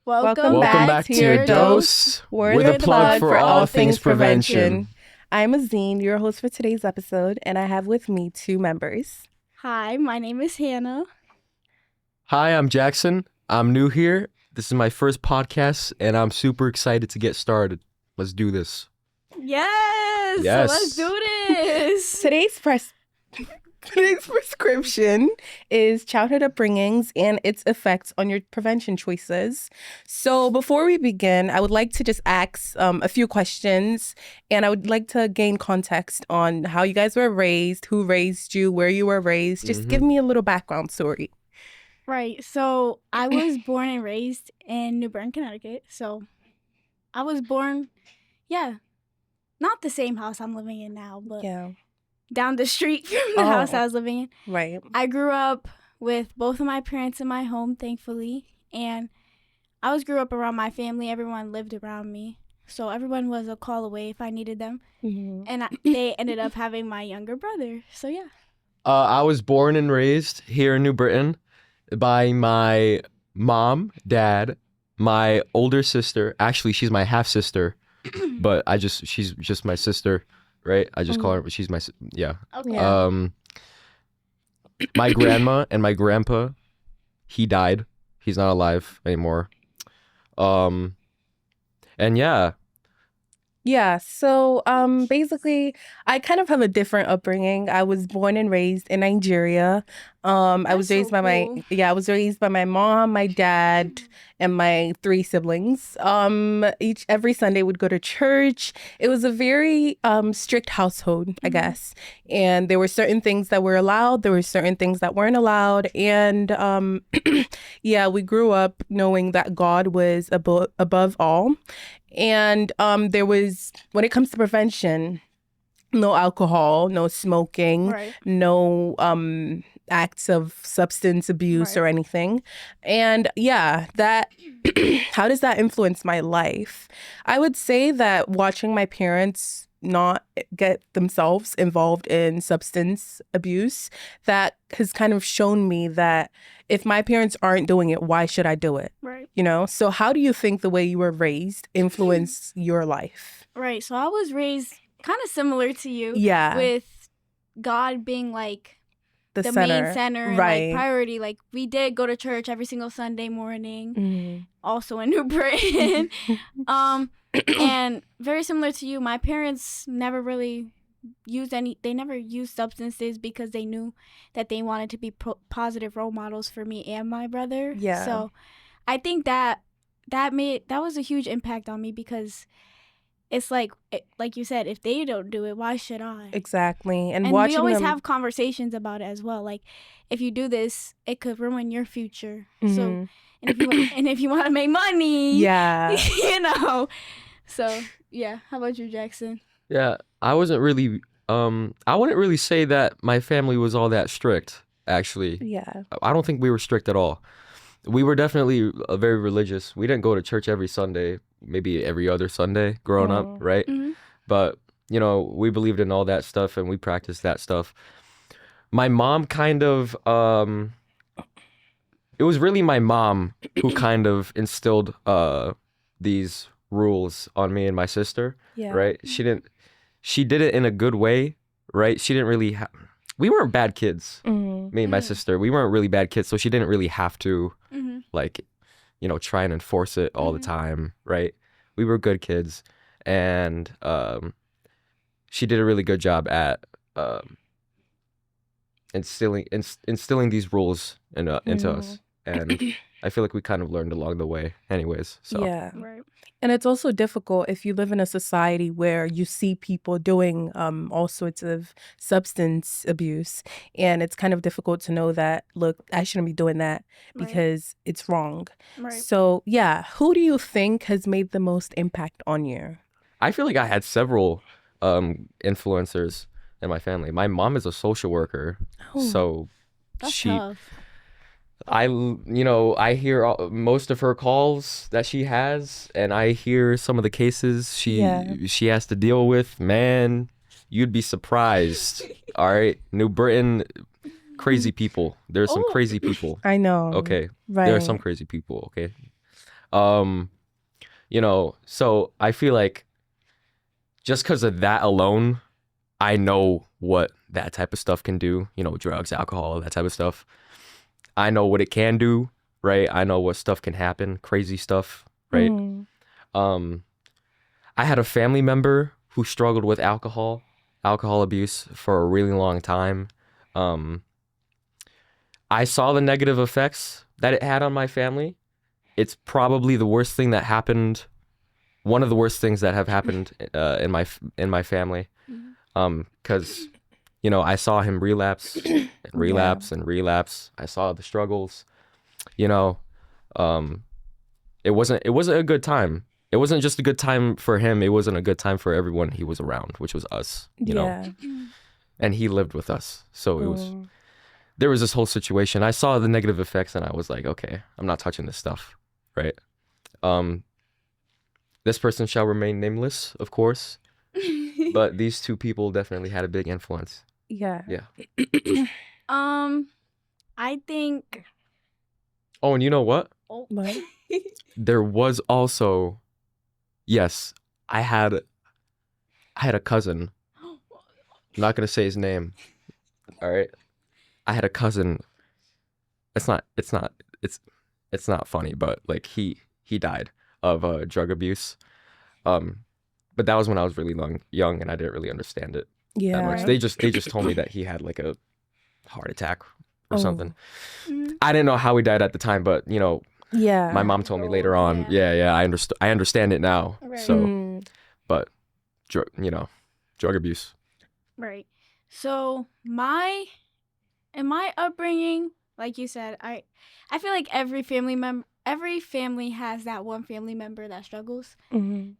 Welcome back to your dose. We're the plug for all things prevention. I'm Azine, your host for today's episode, and I have with me two members. Hi, my name is Hannah. Hi, I'm Jackson. I'm new here. This is my first podcast, and I'm super excited to get started. Let's do this. Yes. Yes. So let's do this. Today's prescription is childhood upbringings and its effects on your prevention choices. So before we begin, I would like to just ask a few questions, and I would like to gain context on how you guys were raised, who raised you, where you were raised. Just give me a little background story. Right. So I was born and raised in New Bern, Connecticut. So I was born, not the same house I'm living in now, but down the street from the house I was living in. Right. I grew up with both of my parents in my home, thankfully. And I grew up around my family. Everyone lived around me. So everyone was a call away if I needed them. Mm-hmm. And they ended up having my younger brother. So, yeah. I was born and raised here in New Britain by my mom, dad, my older sister. Actually, she's my half sister, but she's just my sister. Right, I just call her. She's my Okay. My grandma and my grandpa, he died. He's not alive anymore. And so basically, I kind of have a different upbringing. I was born and raised in Nigeria. I was raised by my mom, my dad, and my three siblings. Every Sunday would go to church. It was a very strict household, I guess. And there were certain things that were allowed. There were certain things that weren't allowed. And we grew up knowing that God was above all. And there was, when it comes to prevention, no alcohol, no smoking, no acts of substance abuse or anything. And that how does that influence my life? I would say that watching my parents not get themselves involved in substance abuse, that has kind of shown me that if my parents aren't doing it, why should I do it? Right. You know? So how do you think the way you were raised influenced your life? Right. So I was raised kind of similar to you. Yeah. With God being like the center. main center and like priority. Like we did go to church every single Sunday morning, also in New Britain. And very similar to you, my parents never really they never used substances because they knew that they wanted to be positive role models for me and my brother. Yeah. So I think that was a huge impact on me because it's like you said, if they don't do it, why should I? Exactly. And we always have conversations about it as well. Like, if you do this, it could ruin your future. So, and if you want to make money, you know. So, yeah. How about you, Jackson? Yeah, I wasn't really, I wouldn't really say that my family was all that strict, actually. Yeah. I don't think we were strict at all. We were definitely very religious. We didn't go to church every Sunday, maybe every other Sunday growing up, right? Mm-hmm. But, we believed in all that stuff and we practiced that stuff. My mom kind of, it was really my mom who kind of instilled these rules on me and my sister, right? She did it in a good way, right? She didn't really we weren't bad kids, me and my sister. We weren't really bad kids, so she didn't really have to, try and enforce it all the time, right? We were good kids, and she did a really good job at instilling these rules into us, and I feel like we kind of learned along the way anyways. So. Yeah. Right. And it's also difficult if you live in a society where you see people doing all sorts of substance abuse. And it's kind of difficult to know that, look, I shouldn't be doing that because it's wrong. Right. So, who do you think has made the most impact on you? I feel like I had several influencers in my family. My mom is a social worker. So that's tough. I hear most of her calls that she has, and I hear some of the cases she has to deal with. Man, you'd be surprised. All right, New Britain, crazy people. There's some crazy people. I know. Okay, right. There are some crazy people. Okay, You know, so I feel like just because of that alone, I know what that type of stuff can do, you know, drugs, alcohol, that type of stuff. I know what it can do, right? I know what stuff can happen, crazy stuff, right? Um, I had a family member who struggled with alcohol abuse for a really long time. Um, I saw the negative effects that it had on my family. It's probably the worst thing that happened, one of the worst things that have happened in my family. Because you know, I saw him relapse and relapse and relapse. I saw the struggles. You know, it wasn't a good time. It wasn't just a good time for him. It wasn't a good time for everyone he was around, which was us. You know, and he lived with us, so it was. There was this whole situation. I saw the negative effects, and I was like, okay, I'm not touching this stuff, right? This person shall remain nameless, of course, but these two people definitely had a big influence. Yeah. I think. Oh, and you know what? What? There was also, yes, I had a cousin. I'm not gonna say his name. All right. I had a cousin. It's not funny, but like he died of drug abuse. But that was when I was really young and I didn't really understand it that much. They just told me that he had like a heart attack or something. I didn't know how he died at the time, but you know, my mom told me later on. Yeah, I understand it now. Right. So, but drug abuse. Right. So in my upbringing, like you said, I feel like every family has that one family member that struggles.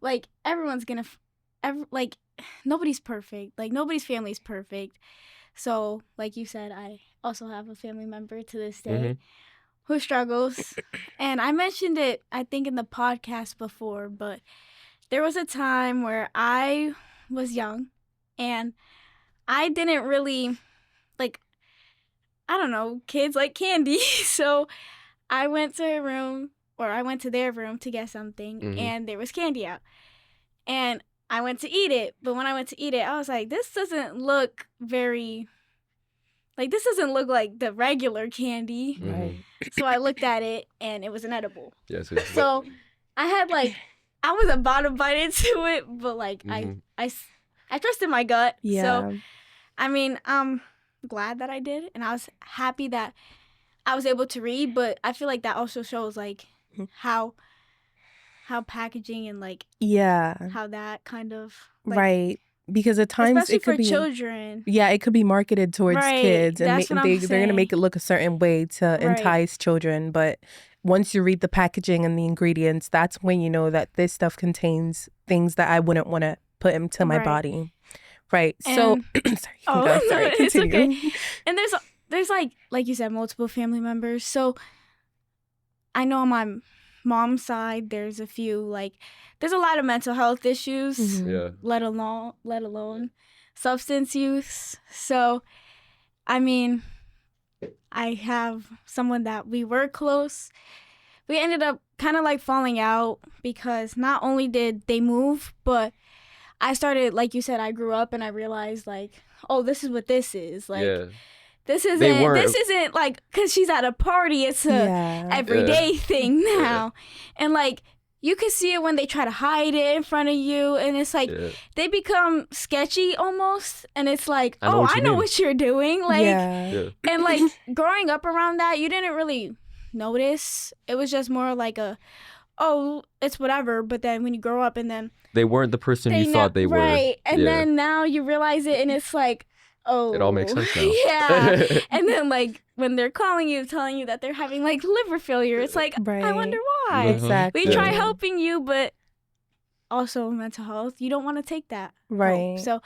Like everyone's gonna, like nobody's perfect. Like nobody's family is perfect. So like you said, I also have a family member to this day who struggles, and I mentioned it I think in the podcast before, but there was a time where I was young, and I didn't really like. I don't know, kids like candy. So I went to their room to get something, and there was candy out. And I went to eat it. But when I went to eat it, I was like, this doesn't look like the regular candy. Right. So I looked at it, and it was an edible. Yes. So I was about to bite into it, but like I trusted my gut. Yeah. So, I mean, glad that I did, and I was happy that I was able to read, but I feel like that also shows like how packaging and like how that kind of like, right, because at times especially it could for be children, it could be marketed towards kids, and they're gonna make it look a certain way to entice children, but once you read the packaging and the ingredients, that's when you know that this stuff contains things that I wouldn't want to put into my body. Right. So, sorry, continue. It's okay. And there's like you said, multiple family members. So I know on my mom's side, there's a lot of mental health issues, let alone substance use. So, I mean, I have someone that we were close. We ended up kind of like falling out because not only did they move, but I started, like you said, I grew up and I realized like, oh, this is what this is. Like, this isn't like, because she's at a party, it's a everyday thing now. And like, you can see it when they try to hide it in front of you, and it's like, they become sketchy almost. And it's like, I know what you're doing. Like, and like growing up around that, you didn't really notice. It was just more like it's whatever. But then when you grow up and then they weren't the person you thought they were. Right. And then now you realize it, and it's like, oh. It all makes sense now. Yeah. And then like when they're calling you, telling you that they're having like liver failure, it's like, I wonder why. Exactly. We try helping you, but also mental health, you don't want to take that. Right. Hope. So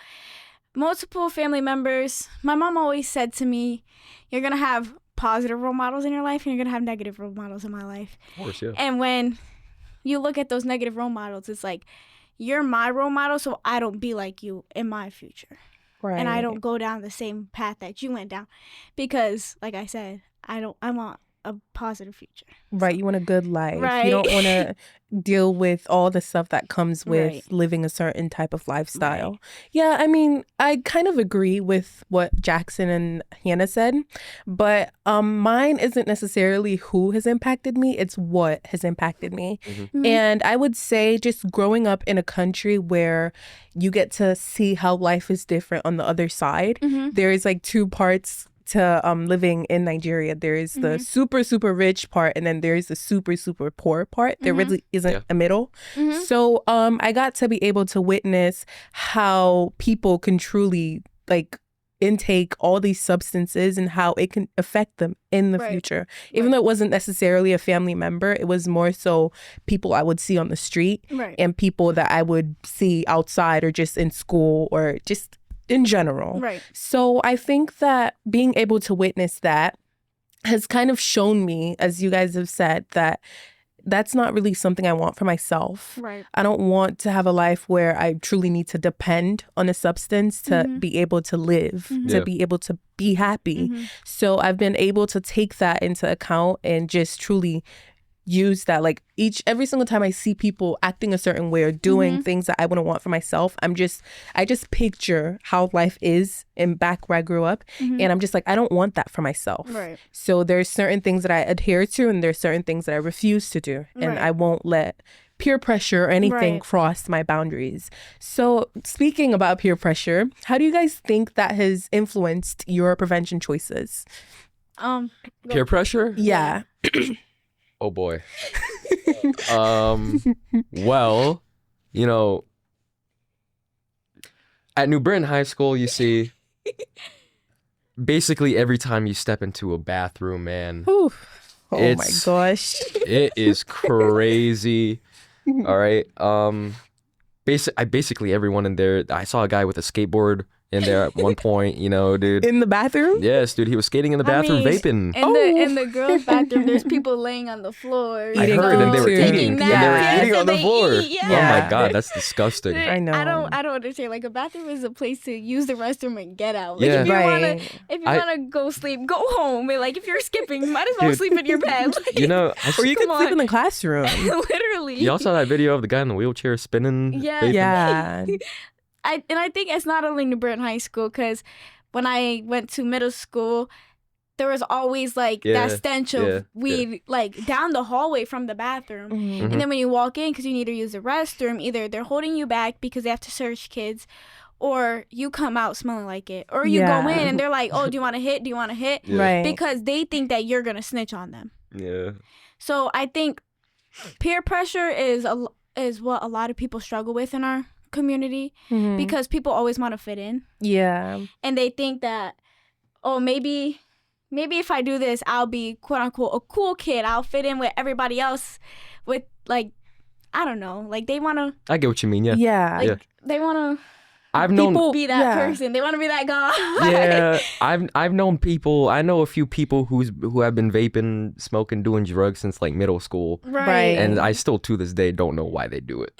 multiple family members. My mom always said to me, you're going to have positive role models in your life, and you're going to have negative role models in my life. Of course, yeah. And when you look at those negative role models, it's like, you're my role model, so I don't be like you in my future. Right. And I don't go down the same path that you went down. Because, like I said, I want a positive future. Right. You want a good life. Right. You don't want to deal with all the stuff that comes with Right. living a certain type of lifestyle. Right. Yeah, I mean, I kind of agree with what Jackson and Hannah said, but mine isn't necessarily who has impacted me, it's what has impacted me. Mhm. And I would say just growing up in a country where you get to see how life is different on the other side. Mhm. There is like two parts to living in Nigeria. There is the super, super rich part, and then there's the super, super poor part. There really isn't a middle. So I got to be able to witness how people can truly like intake all these substances and how it can affect them in the future. Even though it wasn't necessarily a family member, it was more so people I would see on the street and people that I would see outside or just in school or just in general. Right. So I think that being able to witness that has kind of shown me, as you guys have said, that that's not really something I want for myself. Right. I don't want to have a life where I truly need to depend on a substance to be able to live, to be able to be happy. So I've been able to take that into account and just truly use that. Like every single time I see people acting a certain way or doing things that I wouldn't want for myself, I just picture how life is in back where I grew up, and I'm just like, I don't want that for myself. Right. So there's certain things that I adhere to and there's certain things that I refuse to do, and I won't let peer pressure or anything cross my boundaries. So speaking about peer pressure, how do you guys think that has influenced your prevention choices? Peer pressure? Yeah. Oh boy. Well, you know, at New Britain High School, you see, basically every time you step into a bathroom, man, Oh my gosh. it is crazy. All right. Basically everyone in there. I saw a guy with a skateboard in there at one point, you know, dude. In the bathroom? Yes, dude. He was skating in the bathroom, vaping. In the girls' bathroom, there's people laying on the floor. I heard, and they were eating. And they were eating on the floor. Yeah. Oh my god, that's disgusting. I know. I don't understand. Like, a bathroom is a place to use the restroom and get out. Like, Yeah. if you wanna go sleep, go home. And like, if you're skipping, you might as well sleep in your bed. Like, You know, Or you could sleep in the classroom. literally. y'all saw that video of the guy in the wheelchair spinning? Yeah. vaping? Yeah. Yeah. I think it's not only New Britain High School, because when I went to middle school, there was always like that stench of weed like down the hallway from the bathroom. And then when you walk in, because you need to use the restroom, either they're holding you back because they have to search kids, or you come out smelling like it, or you go in and they're like, oh, do you want to hit? Do you want to hit? Yeah. Right. Because they think that you're going to snitch on them. Yeah. So I think peer pressure is what a lot of people struggle with in our community, because people always want to fit in. Yeah. And they think that, oh, maybe if I do this, I'll be quote unquote a cool kid. I'll fit in with everybody else with, like, I don't know. Like, they want to. I get what you mean. Yeah. Yeah. Like, they want to. I've known Be that person. They want to be that guy. Yeah, I've known people. I know a few people who have been vaping, smoking, doing drugs since like middle school, Right. and I still to this day don't know why they do it.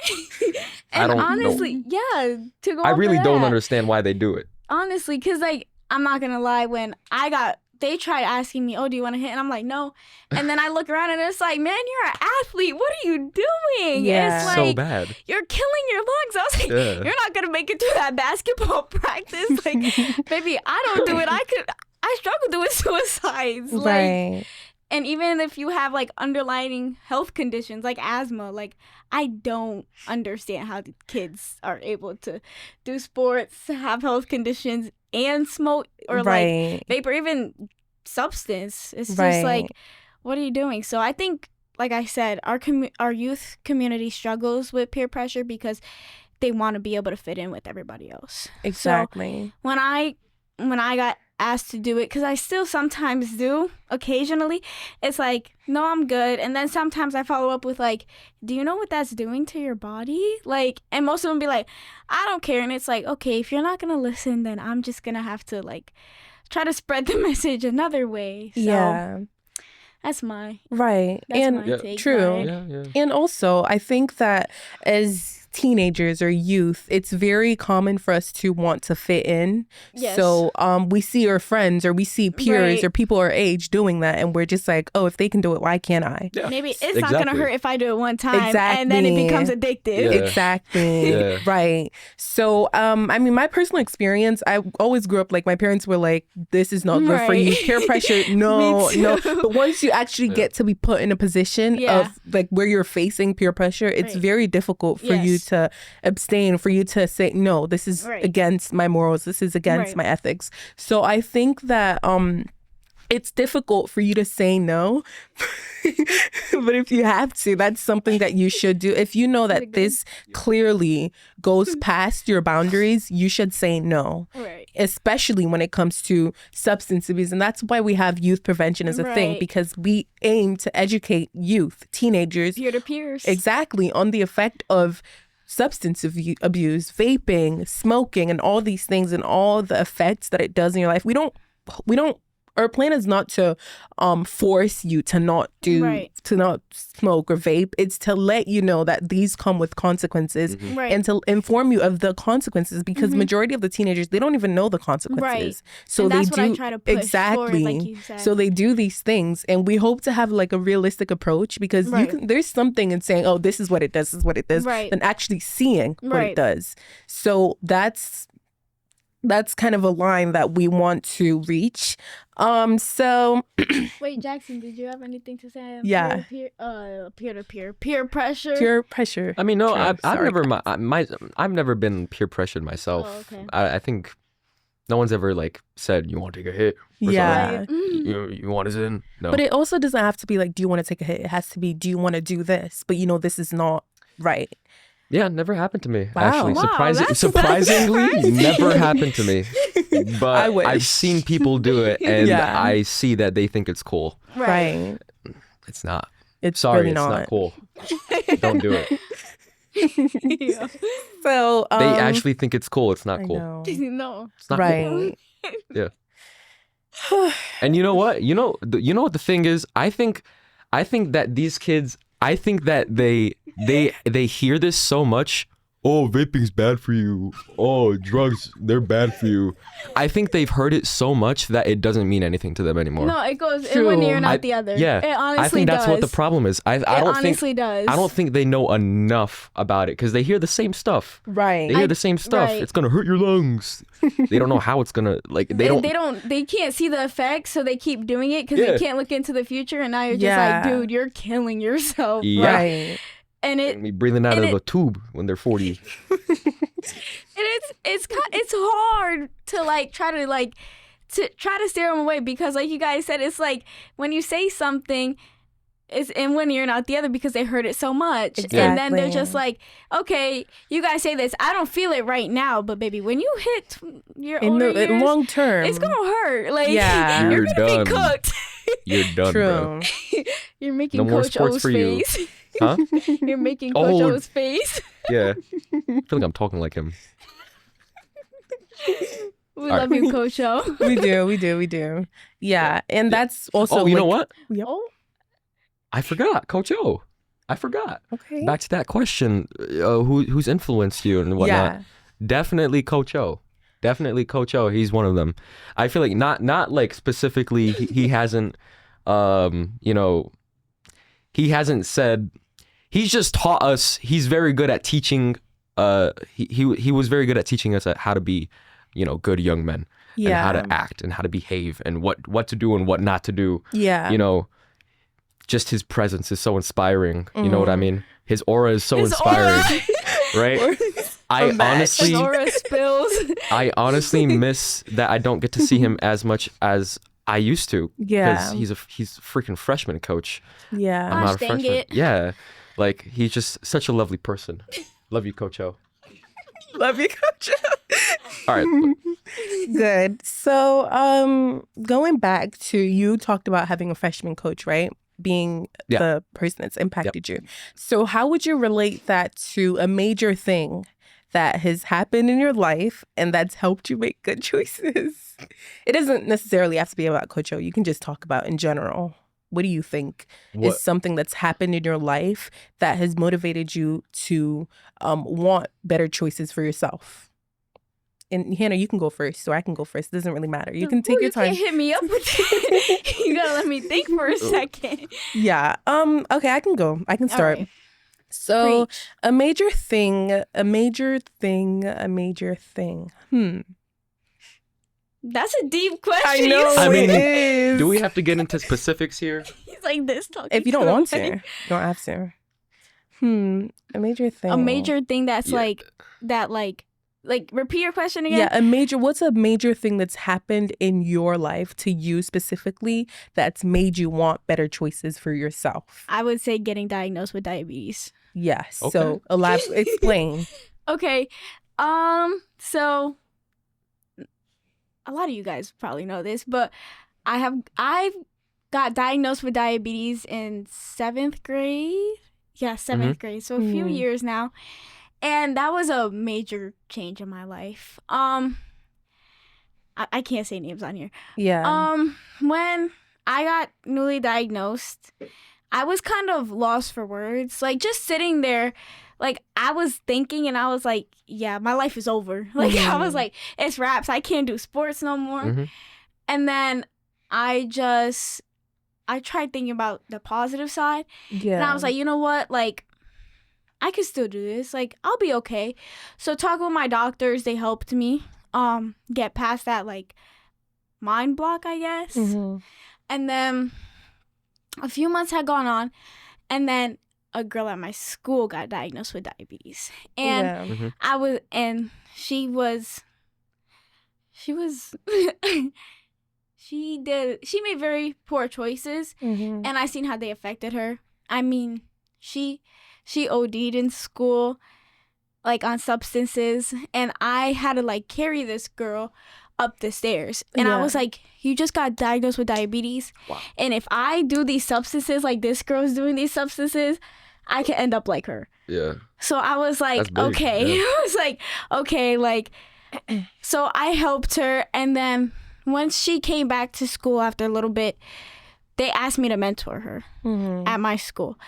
And I don't honestly, yeah, to go I off really of don't that, understand why they do it. honestly, because, like, I'm not gonna lie, when they tried asking me, oh, do you want to hit? And I'm like, no. And then I look around and it's like, man, you're an athlete. What are you doing? Yeah. It's like, So bad. you're killing your lungs. I was like, Yeah. you're not going to make it to that basketball practice. Like, maybe I don't do it. I struggle doing suicides. Like, Right. and even if you have, like, underlying health conditions like asthma, like, I don't understand how the kids are able to do sports, have health conditions, and smoke or like vape or even substance. It's just like, what are you doing? So I think, like I said, our youth community struggles with peer pressure because they want to be able to fit in with everybody else. Exactly. So when I got asked to do it, because I still sometimes do occasionally, it's like, no, I'm good. And then sometimes I follow up with like, do you know what that's doing to your body? Like, and most of them be like, I don't care. And it's like, okay, if you're not gonna listen, then I'm just gonna have to like try to spread the message another way. So Yeah. that's my Right. that's and my take true. on it. Yeah, yeah. And also, I think that as teenagers or youth, it's very common for us to want to fit in. Yes. So we see our friends or we see peers Right. or people our age doing that, and we're just like, oh, if they can do it, why can't I? Yeah. Maybe it's not gonna hurt if I do it one time, Exactly. and then it becomes addictive. Yeah. Exactly. Yeah. Right. So, I mean, my personal experience, I always grew up like my parents were like, this is not good for you. Right. Peer pressure, no, Me too. no. But once you actually get to be put in a position Yeah. of like where you're facing peer pressure, it's Right. very difficult for you Yes. to abstain, for you to say, no, this is Right. against my morals. This is against Right. my ethics. So I think that, it's difficult for you to say no, but if you have to, that's something that you should do. If you know that this clearly goes past your boundaries, you should say no, Right. especially when it comes to substance abuse. And that's why we have youth prevention as a thing, Right. because we aim to educate youth, teenagers, Peer to peers. exactly on the effect of substance abuse, vaping, smoking, and all these things and all the effects that it does in your life. We don't our plan is not to force you to not do Right. to not smoke or vape. It's to let you know that these come with consequences Right. and to inform you of the consequences, because majority of the teenagers, they don't even know the consequences. So And they that's what do I try to push exactly. forward, like you said. So they do these things, and we hope to have like a realistic approach, because you Right. can, there's something in saying, oh, this is what it does, this is what it does, Right. than actually seeing what it Right. does. So that's kind of a line that we want to reach. So Wait, Jackson, did you have anything to say on Yeah. peer pressure? peer pressure. I mean, no, True. I've Sorry. I've never been peer pressured myself. Oh, okay. I think no one's ever like said, you want to take a hit? Or Yeah. Right. Mm. You want us in? No. But it also doesn't have to be like, do you want to take a hit? It has to be, do you want to do this? But you know, this is not right. Yeah, it never happened to me. Wow. Actually, Wow, that's surprisingly, crazy. never happened to me. I But wish. I've seen people do it, and Yeah. I see that they think it's cool. Right. It's not. It's Sorry, really it's not cool. Don't do it. Yeah. So They actually think it's cool. It's not I cool. know. No. It's not cool. Right. Yeah. And you know what? You know what the thing is? I think that these kids, I think that they hear this so much. Oh, vaping's bad for you. Oh, drugs, they're bad for you. I think they've heard it so much that it doesn't mean anything to them anymore. No, it goes in True. one ear and out I- the other. Yeah, It honestly I think that's what the does. problem is. I It don't honestly does. I don't think they know enough about it, because they hear the same stuff. Right. They hear the same stuff. right. It's gonna hurt your lungs. They don't know how it's gonna They can't see the effects, so they keep doing it because Yeah. they can't look into the future. And now you're just Yeah. like, dude, you're killing yourself. Yeah. Right. And And be breathing out and of it- a tube when they're 40. it's hard to like try to steer them away, because like you guys said, it's like when you say something, it's in one ear and out the other because they heard it so much. And then they're just like, okay, you guys say this, I don't feel it right now, but baby, when you hit your In older the years, long term, it's gonna hurt. Like, Yeah. you're You're gonna be done. cooked. You're done, bro. true. You're making No more Coach sports O's for you. face. Huh? You're making Coach Oh. O's face. Yeah. I feel like I'm talking like him. We All love you, Coach O. We do. Yeah, and that's also. Oh, you know like- what? Yep. Oh, I forgot, Coach O. I forgot. Okay. Back to that question, who's influenced you and whatnot. Yeah. Definitely Coach O. Definitely Coach O. He's one of them. I feel like not like specifically he hasn't he hasn't said, he's just taught us. He's very good at teaching. He was very good at teaching us how to be, good young men, and how to act and how to behave and what to do and what not to do. Yeah. Just his presence is so inspiring. You know what I mean? His aura is so his inspiring, aura. right? I honestly, His aura spills. I honestly miss that I don't get to see him as much as I used to. Yeah. Because he's a freaking freshman coach. Yeah. I'm not a dang freshman. it. Yeah. Like, he's just such a lovely person. Love you, Coach O. Love you, Coach. All right. Good. So, going back to, you talked about having a freshman coach, right? Being Yeah. the person that's impacted you. So how would you relate that to a major thing that has happened in your life and that's helped you make good choices? It doesn't necessarily have to be about Coach O. You can just talk about in general. What do you think What? is something that's happened in your life that has motivated you to want better choices for yourself? And Hannah, you can go first, or I can go first. It doesn't really matter. You can take your time. You can't hit me up with that. You gotta let me think for a second. Yeah. Okay, I can go. I can start. Right. So Preach. a major thing. That's a deep question. I know. I mean, it is. do we have to get into specifics here? He's like this talking. If you don't to want the to, mic. you don't have to. A major thing. A major thing that's Yeah. like repeat your question again. Yeah, what's a major thing that's happened in your life to you specifically that's made you want better choices for yourself? I would say getting diagnosed with diabetes. Yes. Okay. So explain. Okay. So a lot of you guys probably know this, but I've got diagnosed with diabetes in 7th grade. Yeah, 7th grade. So a few years now. And that was a major change in my life. I can't say names on here. Yeah. When I got newly diagnosed, I was kind of lost for words. Like, just sitting there, like, I was thinking and I was like, yeah, my life is over. Like, I was like, it's wraps. I can't do sports no more. Mm-hmm. And then I tried thinking about the positive side. Yeah. And I was like, you know what? Like, I could still do this. Like, I'll be okay. So talking with my doctors, they helped me get past that, like, mind block, I guess. And then a few months had gone on, and then a girl at my school got diagnosed with diabetes. And she made very poor choices, and I seen how they affected her. I mean, she OD'd in school, like, on substances, and I had to, like, carry this girl up the stairs. And I was like, you just got diagnosed with diabetes. Wow. And if I do these substances, like this girl's doing these substances, I can end up like her. Yeah. So I was like, That's big, okay. yeah. I was like, okay, like, so I helped her. And then once she came back to school after a little bit, they asked me to mentor her at my school.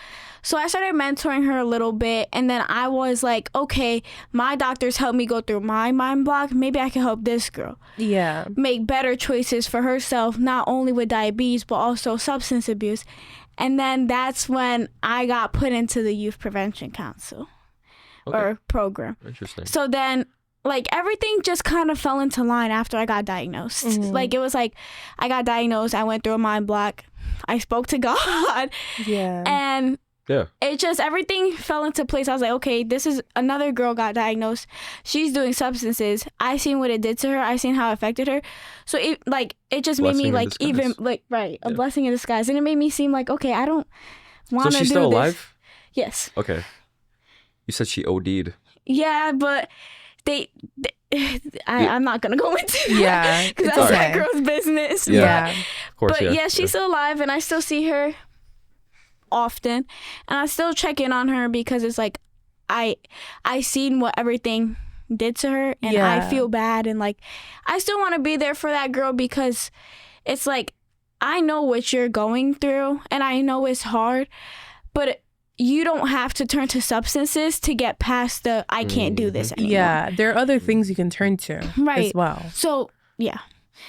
So I started mentoring her a little bit, and then I was like, okay, my doctors helped me go through my mind block. Maybe I can help this girl make better choices for herself, not only with diabetes, but also substance abuse. And then that's when I got put into the Youth Prevention Council or program. Interesting. So then, like, everything just kind of fell into line after I got diagnosed. Like, it was like, I got diagnosed, I went through a mind block, I spoke to God, and it just, everything fell into place. I was like, okay, this is, another girl got diagnosed, she's doing substances, I seen what it did to her, I seen how it affected her. So it just made me, like, even, like, a blessing in disguise. And it made me seem like, okay, I don't want to do this. So she's still alive? Yes. Okay. You said she OD'd. Yeah, but I'm not gonna go into that because that's okay. that girl's business. Yeah. Of course, But yeah, she's still alive, and I still see her often, and I still check in on her because it's like I seen what everything did to her, and I feel bad, and like I still want to be there for that girl because it's like I know what you're going through, and I know it's hard, but you don't have to turn to substances to get past the I can't do this anymore. Yeah, there are other things you can turn to as well. So, yeah.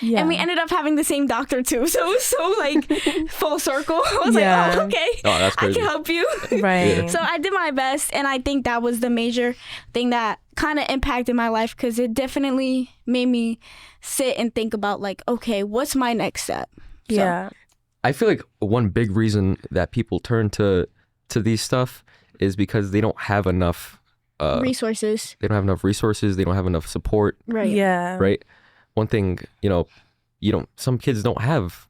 Yeah. And we ended up having the same doctor too. So it was so like full circle. I was like, oh, okay. Oh, that's crazy. I can help you. Right. So I did my best. And I think that was the major thing that kind of impacted my life because it definitely made me sit and think about like, okay, what's my next step? So, yeah. I feel like one big reason that people turn to these stuff is because they don't have enough resources. They don't have enough resources. They don't have enough support. Right. Yeah. Right. One thing, some kids don't have,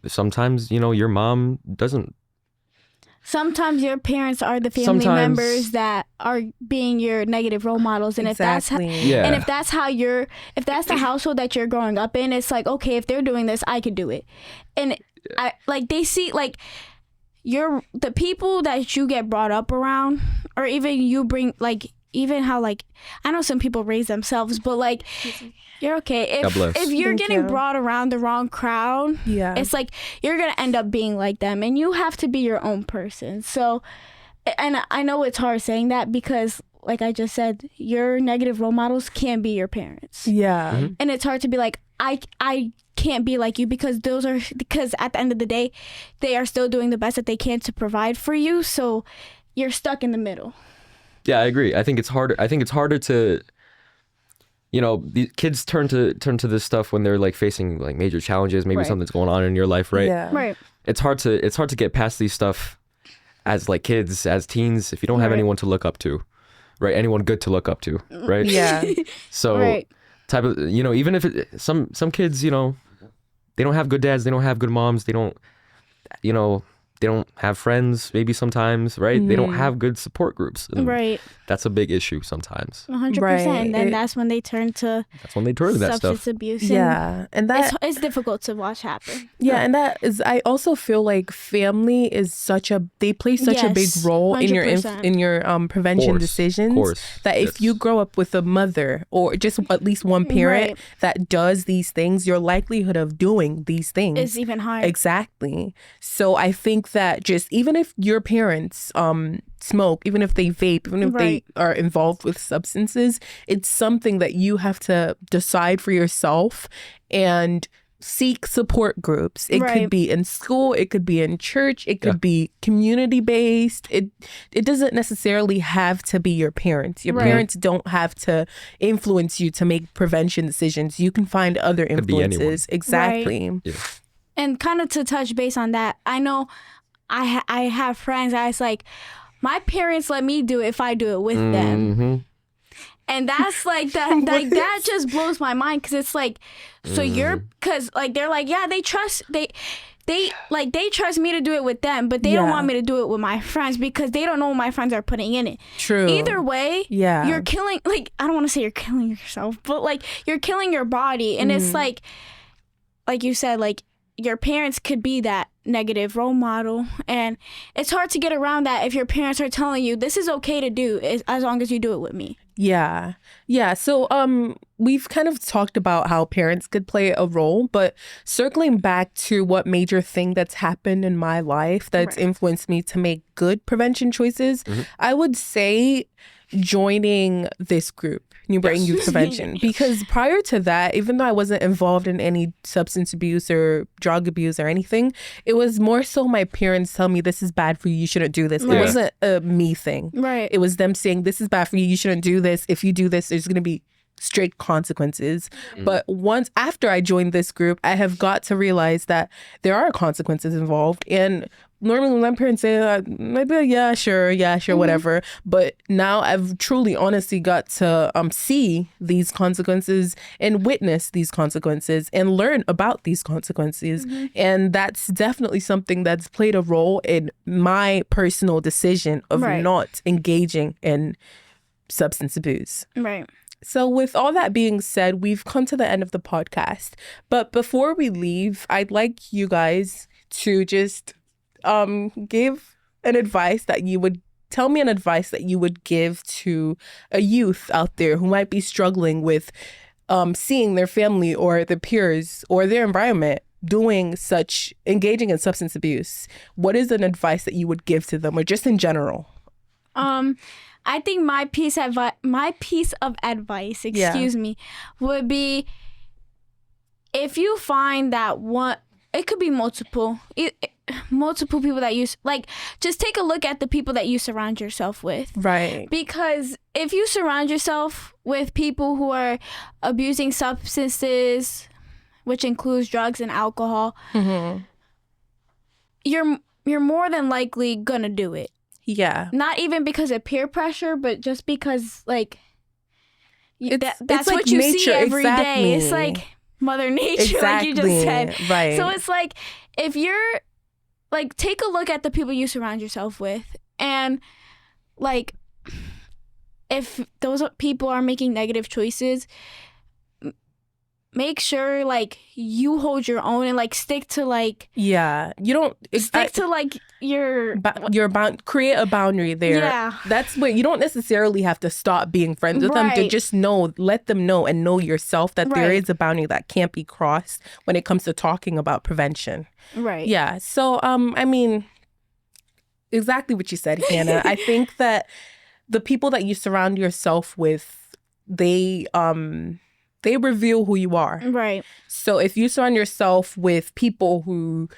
sometimes, your mom doesn't. Sometimes your parents are the family members that are being your negative role models. And if that's and if that's the household that you're growing up in, it's like, okay, if they're doing this, I could do it. And they see like the people that you get brought up around, or even you bring like even how like I know some people raise themselves, but like you're okay if you're getting brought around the wrong crowd. Yeah, it's like you're gonna end up being like them, and you have to be your own person. So, and I know it's hard saying that because like I just said, your negative role models can be your parents. Yeah, and it's hard to be like I can't be like you because at the end of the day, they are still doing the best that they can to provide for you. So you're stuck in the middle. Yeah, I agree. I think it's harder. To, the kids turn to this stuff when they're like facing like major challenges. Maybe something's going on in your life, right? Yeah. Right. It's hard to get past these stuff as like kids, as teens, if you don't have anyone to look up to, right? Anyone good to look up to, right? Yeah. So type of, even if some kids, they don't have good dads, they don't have good moms, they don't have friends maybe sometimes, right? They don't have good support groups. Right. That's a big issue sometimes. 100%. Right. And then that's when they turn to that substance abuse. Yeah. And that it's difficult to watch happen. Yeah. And that is, I also feel like family is they play such a big role 100%. in your prevention decisions. That if you grow up with a mother or just at least one parent that does these things, your likelihood of doing these things is even higher. Exactly. So I think that just even if your parents smoke, even if they vape, even if they are involved with substances, it's something that you have to decide for yourself and seek support groups. It could be in school, it could be in church, it could be community based. It doesn't necessarily have to be your parents. Your parents don't have to influence you to make prevention decisions. You can find other influences. Exactly. Yeah. And kind of to touch base on that, I know I have friends that it's like, my parents let me do it if I do it with them. And that's like that like that just blows my mind because it's like, so because like they're like, yeah, they trust me to do it with them, but they don't want me to do it with my friends because they don't know what my friends are putting in it. True. Either way, you're killing, like, I don't want to say you're killing yourself, but like you're killing your body. And it's like you said, like, your parents could be that negative role model, and it's hard to get around that if your parents are telling you this is okay to do as long as you do it with me. Yeah. So we've kind of talked about how parents could play a role, but circling back to what major thing that's happened in my life that's influenced me to make good prevention choices, I would say joining this group, New Brighton Youth Prevention, because prior to that, even though I wasn't involved in any substance abuse or drug abuse or anything, it was more so my parents tell me this is bad for you, you shouldn't do this. It wasn't a me thing. Right. It was them saying this is bad for you, you shouldn't do this. If you do this, there's going to be strict consequences. But once after I joined this group, I have got to realize that there are consequences involved. And normally when my parents say, maybe, yeah, sure, whatever. But now I've truly, honestly got to see these consequences and witness these consequences and learn about these consequences. And that's definitely something that's played a role in my personal decision of not engaging in substance abuse. Right. So with all that being said, we've come to the end of the podcast. But before we leave, I'd like you guys to just give an advice that you would tell me an advice that you would give to a youth out there who might be struggling with seeing their family or their peers or their environment engaging in substance abuse. What is an advice that you would give to them, or just in general? I think my piece of advice, would be, if you find that one, it could be multiple people that you, like, just take a look at the people that you surround yourself with. Right. Because if you surround yourself with people who are abusing substances, which includes drugs and alcohol, you're more than likely gonna do it. Yeah. Not even because of peer pressure, but just because, like, that's like what you see every day. It's like Mother Nature, like you just said. Right. So it's like, if you're, like, take a look at the people you surround yourself with. And, like, if those people are making negative choices, make sure like you hold your own and like stick to like you don't stick to like your create a boundary there. Yeah. That's where you don't necessarily have to stop being friends with them, to just let them know and know yourself that there is a boundary that can't be crossed when it comes to talking about prevention. Right. Yeah. So I mean, exactly what you said, Hannah. I think that the people that you surround yourself with, they reveal who you are. Right. So if you surround yourself with people who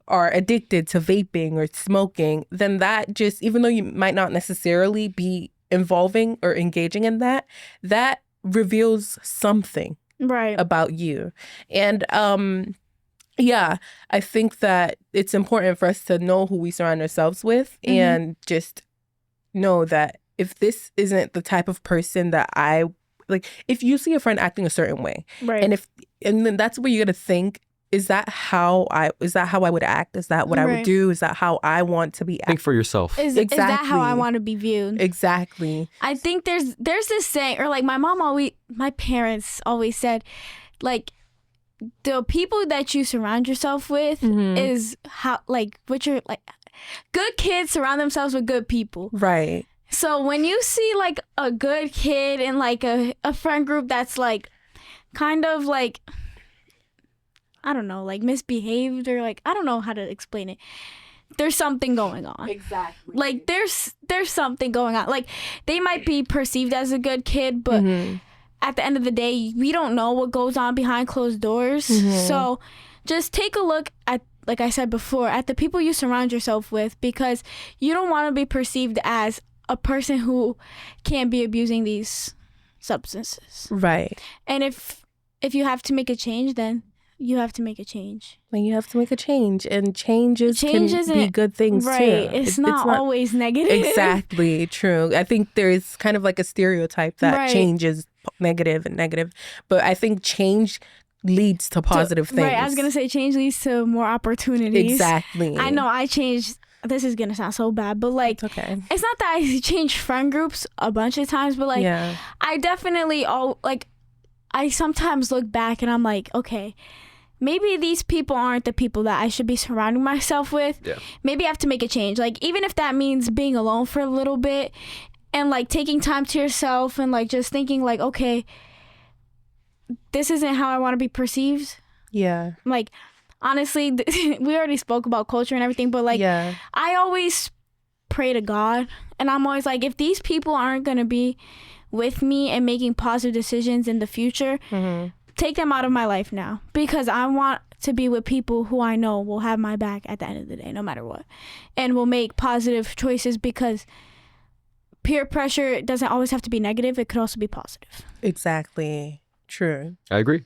are addicted to vaping or smoking, then that just, even though you might not necessarily be involving or engaging in that, that reveals something about you. And I think that it's important for us to know who we surround ourselves with, and just know that if this isn't the type of person that I like, if you see a friend acting a certain way, and then that's where you're gonna think, is that how I would act? Is that what I would do? Is that how I want to be? Think for yourself. Is that how I want to be viewed? Exactly. I think there's this saying, or like my parents always said, like, the people that you surround yourself with is how, like, what you're like. Good kids surround themselves with good people. Right. So when you see like a good kid in like a friend group that's like kind of like, I don't know, like misbehaved, or like, I don't know how to explain it. There's something going on. Exactly. Like there's something going on. Like they might be perceived as a good kid, but at the end of the day, we don't know what goes on behind closed doors. So just take a look at, like I said before, at the people you surround yourself with, because you don't want to be perceived as a person who can't be abusing these substances. Right. And if you have to make a change, then you have to make a change. Then you have to make a change, and changes can be good things too. It's not always negative. Exactly, true. I think there is kind of like a stereotype that change is negative, but I think change leads to positive things. Right, I was gonna say change leads to more opportunities. Exactly. I know I changed. This is gonna sound so bad, but like, it's not that I changed friend groups a bunch of times, but like, I definitely I sometimes look back and I'm like, okay, maybe these people aren't the people that I should be surrounding myself with. Yeah. Maybe I have to make a change. Like, even if that means being alone for a little bit and like taking time to yourself and like just thinking like, okay, this isn't how I want to be perceived. Yeah. Like, honestly, we already spoke about culture and everything, but like, I always pray to God, and I'm always like, if these people aren't going to be with me and making positive decisions in the future, take them out of my life now, because I want to be with people who I know will have my back at the end of the day, no matter what, and will make positive choices, because peer pressure doesn't always have to be negative. It could also be positive. Exactly. True. I agree.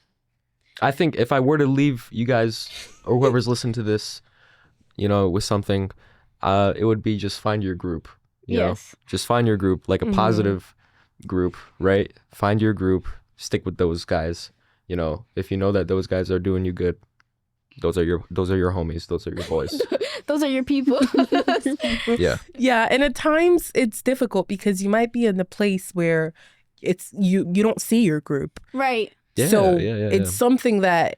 I think if I were to leave you guys or whoever's listened to this, with something, it would be just find your group. You know? Just find your group, like a positive group, right? Find your group, stick with those guys. If you know that those guys are doing you good, those are your homies, those are your boys. Those are your people. Yeah. Yeah, and at times it's difficult because you might be in a place where it's you don't see your group. Right. Yeah, so it's something that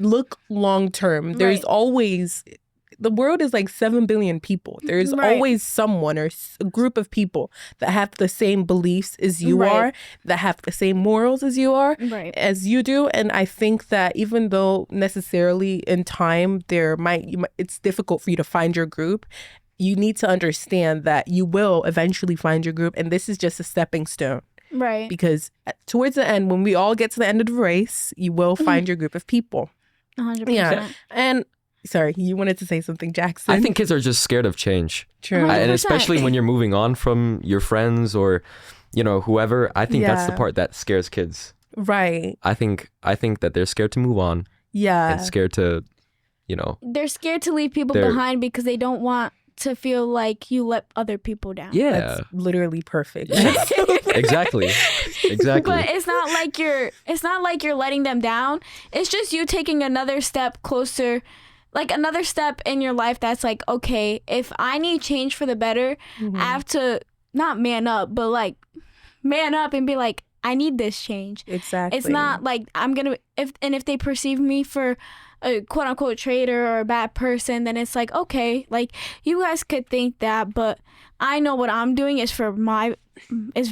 look long term. There's always, the world is like 7 billion people. There's always someone or a group of people that have the same beliefs as you are, that have the same morals as you are, as you do. And I think that even though necessarily in time it's difficult for you to find your group, you need to understand that you will eventually find your group, and this is just a stepping stone. Right. Because towards the end, when we all get to the end of the race, you will find your group of people. 100%. Yeah. And sorry, you wanted to say something, Jackson. I think kids are just scared of change. True. And especially when you're moving on from your friends or, whoever, I think that's the part that scares kids. Right. I think that they're scared to move on. Yeah. And scared to, They're scared to leave people behind because they don't want to feel like you let other people down. Yeah. That's literally perfect. Exactly. But it's not like you're letting them down. It's just you taking another step closer, like another step in your life that's like, okay, if I need change for the better, I have to not man up, but like man up and be like, I need this change. Exactly. It's not like I'm gonna if they perceive me for a quote unquote traitor or a bad person, then it's like, okay, like you guys could think that, but I know what I'm doing is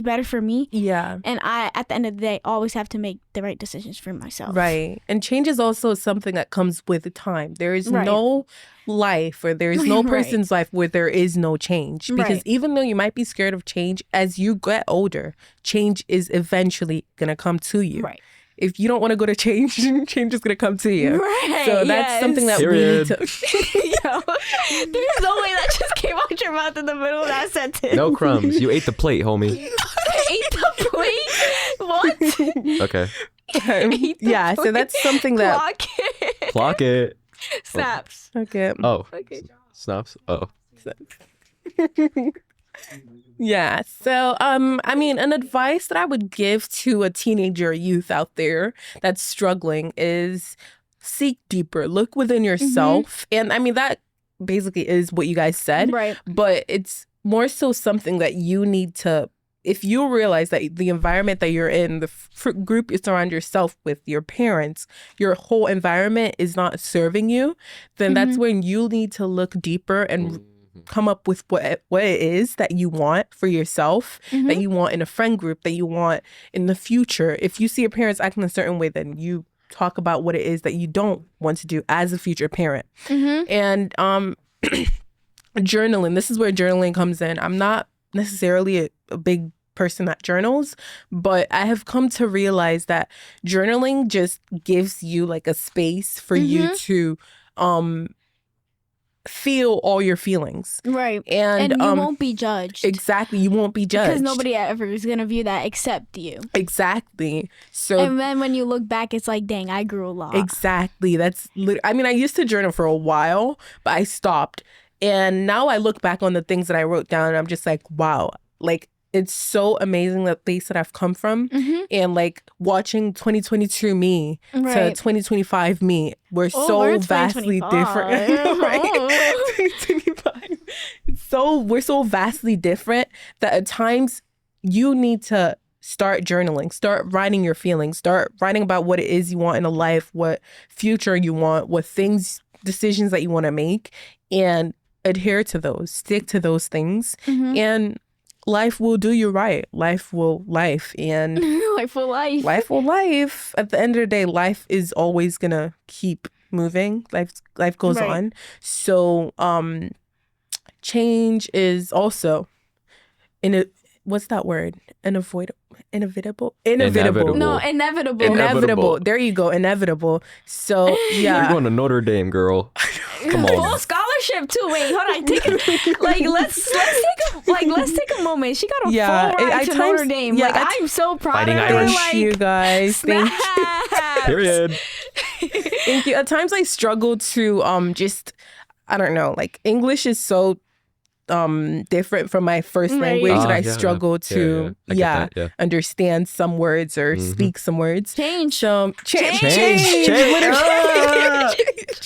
better for me. Yeah. And I, at the end of the day, always have to make the right decisions for myself. Right. And change is also something that comes with time. There is Right. no life, or there is no Right. person's life where there is no change. Because Right. even though you might be scared of change, as you get older, change is eventually going to come to you. Right. If you don't want to go to change, change is going to come to you. Right. So that's something that we need to... Yo, there's no way that just came out your mouth in the middle of that sentence. No crumbs. You ate the plate, homie. Ate the plate? What? Okay. Ate the Yeah, so plate. that's something that... Clock it. Clock it. Snaps. Okay. Oh. Okay. Snaps. Oh. Yeah. So, I mean, an advice that I would give to a teenager or youth out there that's struggling is seek deeper, look within yourself. And I mean, that basically is what you guys said, Right. but it's more so something that you need to, if you realize that the environment that you're in, the group you surround yourself with, your parents, your whole environment is not serving you, then that's when you need to look deeper and come up with what it is that you want for yourself, that you want in a friend group, that you want in the future. If you see your parents acting a certain way, then you talk about what it is that you don't want to do as a future parent. And journaling, this is where journaling comes in. I'm not necessarily a big person that journals, but I have come to realize that journaling just gives you like a space for you to feel all your feelings. Right. And you won't be judged. Exactly. You won't be judged. Because nobody ever is going to view that except you. Exactly. So And then when you look back, it's like, dang, I grew a lot. exactly. That's I mean, I used to journal for a while, but I stopped. And now I look back on the things that I wrote down and I'm just like, wow, like it's so amazing the place that I've come from. And like watching 2022 me to Right. 2025 me, we're Oh, so we're vastly 2025. different. Right? Oh. 2025. We're so vastly different that at times you need to start journaling, start writing your feelings, start writing about what it is you want in a life, what future you want, what decisions that you want to make, and adhere to those, stick to those things. And life will do you right. Life will life. And Life will life. life will life. At the end of the day, life is always gonna keep moving. Life goes Right. on. So change is also what's that word? Inevitable. Inevitable. No, inevitable. Inevitable. There you go. Inevitable. So You're yeah. going to Notre Dame, girl. Come Full on. scholarship too. Wait, hold on. Let's take a moment. She got a Yeah, full ride I to times- Notre Dame. yeah, Like I- I'm so proud Fighting of her. Irish. Thank you guys. Thank Snaps. Period. Thank you. At times I struggle to just I don't know, like English is so different from my first Right. language that I Yeah, struggle to I get that, yeah. understand some words or speak some words. Change. So change. Change. Literally.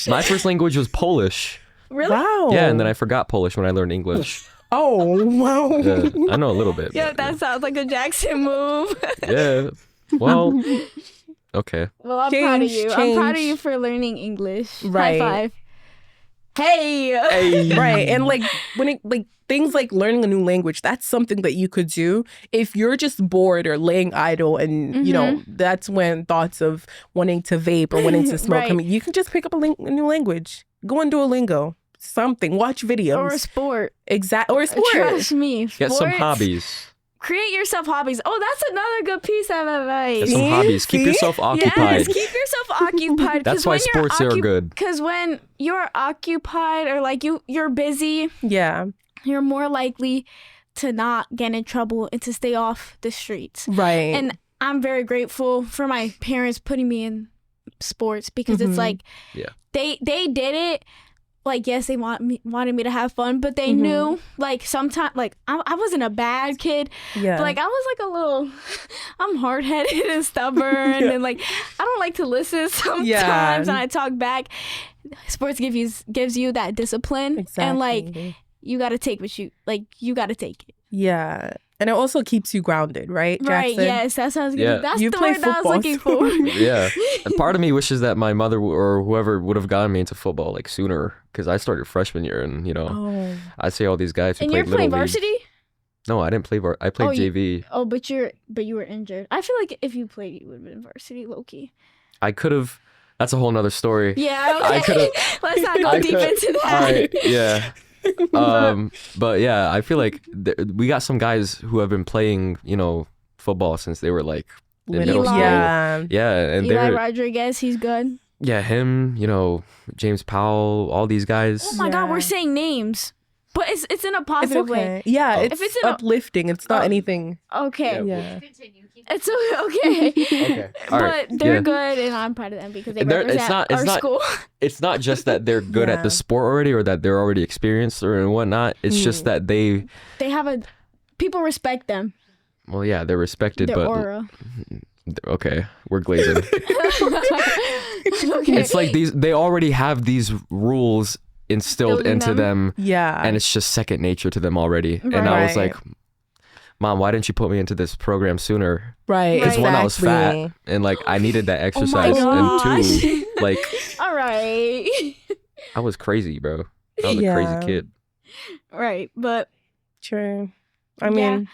My first language was Polish. Really? Wow. Yeah, and then I forgot Polish when I learned English. Oh wow. Yeah, I know a little bit. Yeah, but, that sounds like a Jackson move. yeah. Well, okay. Well, I'm proud of Change, you. I'm proud of change. you for learning English. Right. High five. Hey. Right. And like when it like things like learning a new language, that's something that you could do if you're just bored or laying idle and you know, that's when thoughts of wanting to vape or wanting to smoke Right. come in. You can just pick up a new language. Go on Duolingo. Something. Watch videos. Or a sport. Or a sport. Trust me. Get some sports. hobbies. Create yourself hobbies. Oh, that's another good piece of advice. Get some See? hobbies. Keep See? yourself occupied. Yes, keep yourself occupied. That's why sports are good. Because when you're occupied or like you're busy, Yeah. you're more likely to not get in trouble and to stay off the streets. Right. And I'm very grateful for my parents putting me in sports because it's like Yeah. they did it. Like, yes, they wanted me to have fun, but they knew, like, sometimes, like, I wasn't a bad kid, yeah. but, like, I was, like, a little, I'm hard-headed and stubborn, and, like, I don't like to listen sometimes, and I talk back. Sports gives you that discipline, Exactly. and, like, you got to take you got to take it. Yeah. And it also keeps you grounded, right, Jackson? Right, yes, that sounds good. Yeah. That's You the play word that I was football, looking so- for. Yeah. And part of me wishes that my mother or whoever would have gotten me into football like sooner, because I started freshman year, and Oh. I see all these guys who And played you're playing little league. varsity? No, I didn't play I played JV. But you were injured. I feel like if you played, you would have been varsity, low key. I could have. That's a whole nother story. Yeah, I okay. could've- Let's not go deep into that. All right, yeah. But yeah, I feel like we got some guys who have been playing, football since they were like in middle Eli. school. Yeah. Yeah, and Eli they're Rodriguez, he's good. him, James Powell, all these guys. Oh my God, Yeah. we're saying names, but it's in a It's positive way. okay. Yeah, Oh. it's If it's in a- uplifting. It's not Oh. anything. Okay, Yeah. it's okay. Okay. All right. But they're Yeah. good, and I'm proud of them because they And it's represent not- our school. It's not just that they're good at the Yeah. sport already, or that they're already experienced or whatnot. It's just that they, They have people respect them. well, yeah, they're respected, Their but aura. okay, we're glazing. Okay. It's like they already have these rules instilled Instilling into them, Yeah. and it's just second nature to them already. And I was Right. like, Mom, why didn't you put me into this program sooner? right. Because one, I was fat, exactly. and like I needed that Oh my exercise, and gosh. two, like All right. I was crazy, bro. I was a Yeah. crazy kid. Right, but True. I Yeah. mean,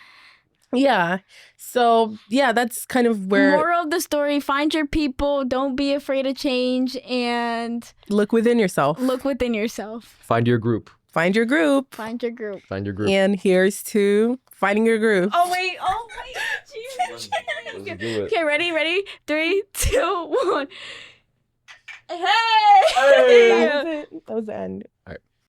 yeah. So, yeah, that's kind of where moral of the story, find your people, don't be afraid of change, and look within yourself. look within yourself. Find your group. Find your group. Find your group. Find your group. And here's to finding your group. Oh wait. Jesus. Let's do it. Okay, ready? 3, 2, 1. Hey! That was it. That was the end. All right.